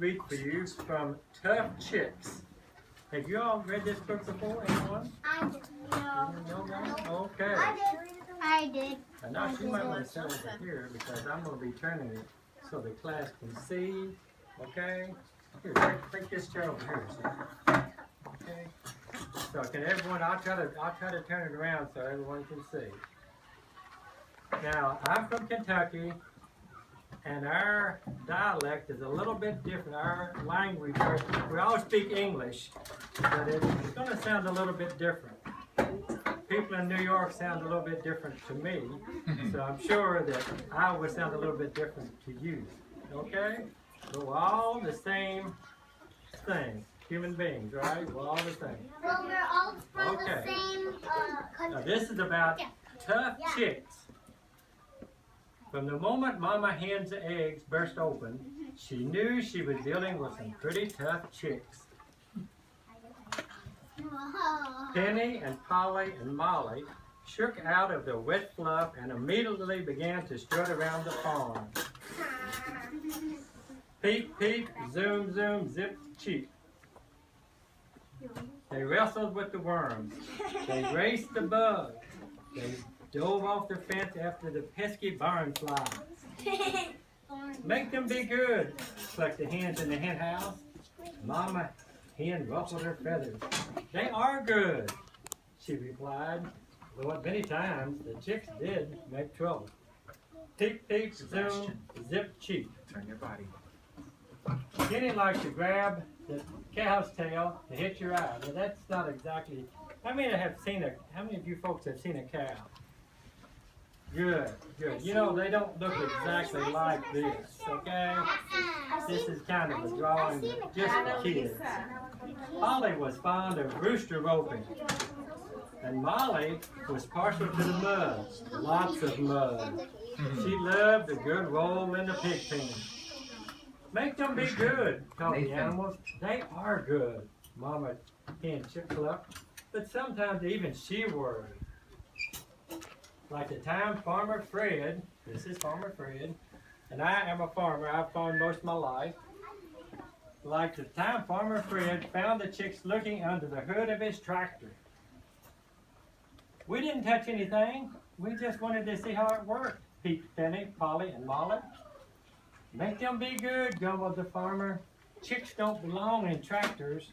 week for you from Tough Chicks. Have you all read this book before, anyone? I did. No. No? Okay. I did. And now she might want to sit over here because I'm going to be turning it so the class can see. Okay? Here, take this chair over here. So. Okay? So can everyone, I'll try to turn it around so everyone can see. Now, I'm from Kentucky, and our dialect is a little bit different. Our language, we all speak English, but it's going to sound a little bit different. People in New York sound a little bit different to me, so I'm sure that I would sound a little bit different to you. Okay? But we're all the same thing. Human beings, right? We're all the same. Well, we're all from the same country. Now this is about tough chicks. From the moment Mama Hen's eggs burst open, she knew she was dealing with some pretty tough chicks. Penny and Polly and Molly shook out of the wet fluff and immediately began to strut around the farm. Peep, peep, zoom, zoom, zip, cheep. They wrestled with the worms. They raced the bugs. They dove off the fence after the pesky barn flies. Make them be good, clucked the hens in the hen house. Mama Hen ruffled her feathers. They are good, she replied, though many times the chicks did make trouble. Peep, peep, zoom, zip, cheep. Turn your body. Jenny likes to grab the cow's tail to hit your eye. Now that's not exactly. How many of you folks have seen a cow? Good, good. You know they don't look exactly like this. Okay, this is kind of a drawing just for kids. Polly was fond of rooster roping, and Molly was partial to the mud. Lots of mud. She loved a good roll in the pig pen. Make them be good, called the animals. They are good, Mama Hen clucked. But sometimes even she worried. Like the time Farmer Fred, this is Farmer Fred, and I am a farmer. I've farmed most of my life. Like the time Farmer Fred found the chicks looking under the hood of his tractor. We didn't touch anything. We just wanted to see how it worked, peeped Penny, Polly, and Molly. Make them be good, grumbled the farmer. Chicks don't belong in tractors.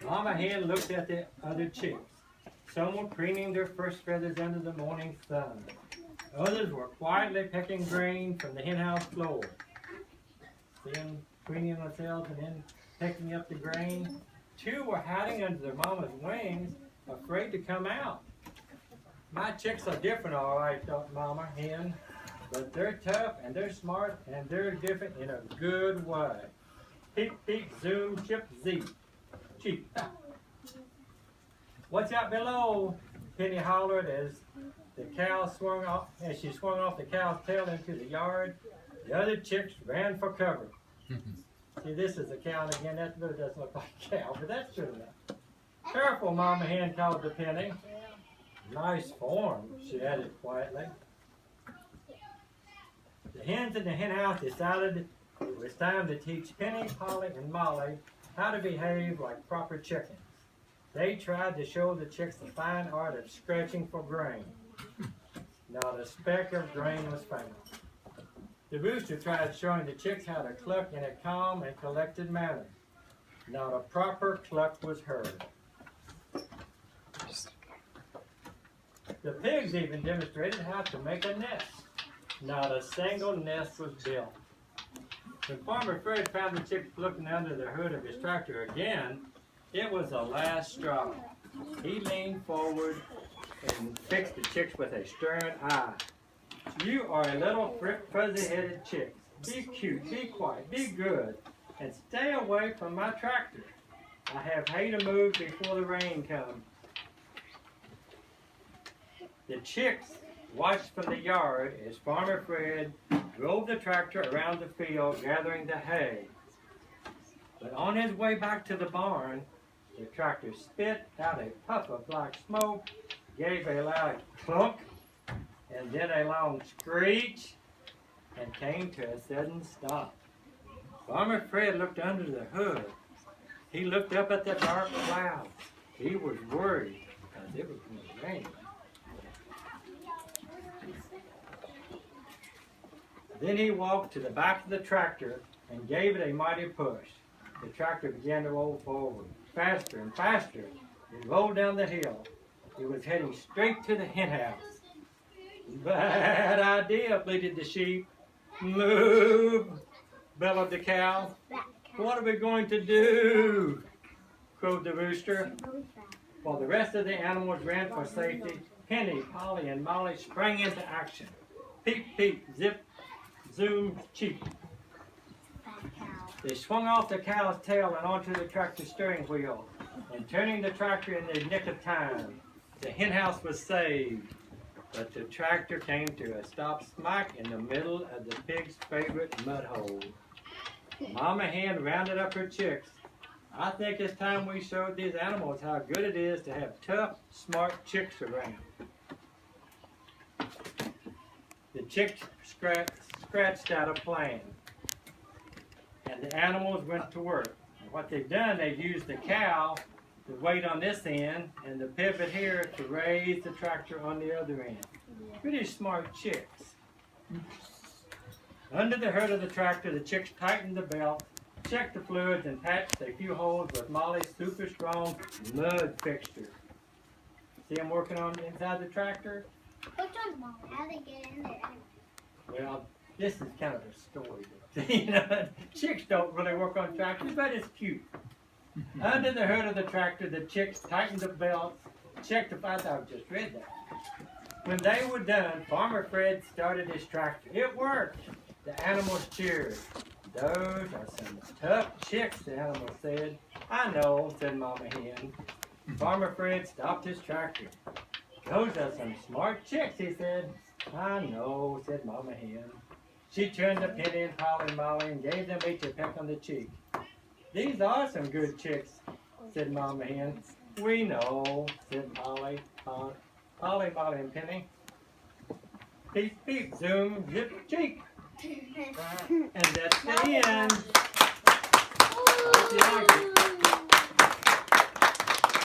Mama Hen looked at the other chicks. Some were preening their first feathers under the morning sun. Others were quietly pecking grain from the henhouse floor. Then preening themselves and then picking up the grain. Two were hiding under their mama's wings, afraid to come out. My chicks are different, all right, thought Mama Hen. But they're tough, and they're smart, and they're different in a good way. Peep, peep, zoom, chip, zeep. Cheep. What's out below? Penny hollered as the cow swung off, as she swung off the cow's tail into the yard. The other chicks ran for cover. See, this is a cow, and again, that really doesn't look like a cow, but that's good enough. Careful, Mama Hen called to Penny. Nice form, she added quietly. The hens in the hen house decided it was time to teach Penny, Polly, and Molly how to behave like proper chickens. They tried to show the chicks the fine art of scratching for grain. Not a speck of grain was found. The rooster tried showing the chicks how to cluck in a calm and collected manner. Not a proper cluck was heard. The pigs even demonstrated how to make a nest. Not a single nest was built. When Farmer Fred found the chicks looking under the hood of his tractor again, it was the last straw. He leaned forward and fixed the chicks with a stern eye. You are a little fuzzy-headed chicks. Be cute, be quiet, be good, and stay away from my tractor. I have hay to move before the rain comes. The chicks watched from the yard as Farmer Fred drove the tractor around the field gathering the hay. But on his way back to the barn, the tractor spit out a puff of black smoke, gave a loud clunk, and then a long screech, and came to a sudden stop. Farmer Fred looked under the hood. He looked up at the dark clouds. He was worried because it was going to rain. Then he walked to the back of the tractor and gave it a mighty push. The tractor began to roll forward, faster and faster. It rolled down the hill. It was heading straight to the hen house. Bad idea, bleated the sheep. Move, bellowed the cow. What are we going to do? Crowed the rooster. While the rest of the animals ran for safety, Penny, Polly, and Molly sprang into action. Peep, peep, zip, zoom, cheep. They swung off the cow's tail and onto the tractor steering wheel, and turning the tractor in the nick of time, the hen house was saved. But the tractor came to a stop smack in the middle of the pig's favorite mud hole. Mama Hen rounded up her chicks. I think it's time we showed these animals how good it is to have tough, smart chicks around. The chicks scratched out a plan, and the animals went to work. And what they've done, they've used the cow to wait on this end, and the pivot here to raise the tractor on the other end. Pretty smart chicks. Under the hood of the tractor, the chicks tightened the belt, checked the fluids, and patched a few holes with Molly's super strong mud fixture. See them working on inside the tractor? Which one's Mom? How they get in there? Well, this is kind of a story. You know, chicks don't really work on tractors, but it's cute. Under the hood of the tractor, the chicks tightened the belts, checked the fluids. I just read that. When they were done, Farmer Fred started his tractor. It worked. The animals cheered. Those are some tough chicks, the animals said. I know, said Mama Hen. Farmer Fred stopped his tractor. Those are some smart chicks, he said. I know, said Mama Hen. She turned to Penny and Polly and Molly and gave them each a peck on the cheek. These are some good chicks, said Mama Hen. We know, said Polly, Molly, and Penny. Peep, peep, zoom, zip, cheek. And that's the end. Hope you like it.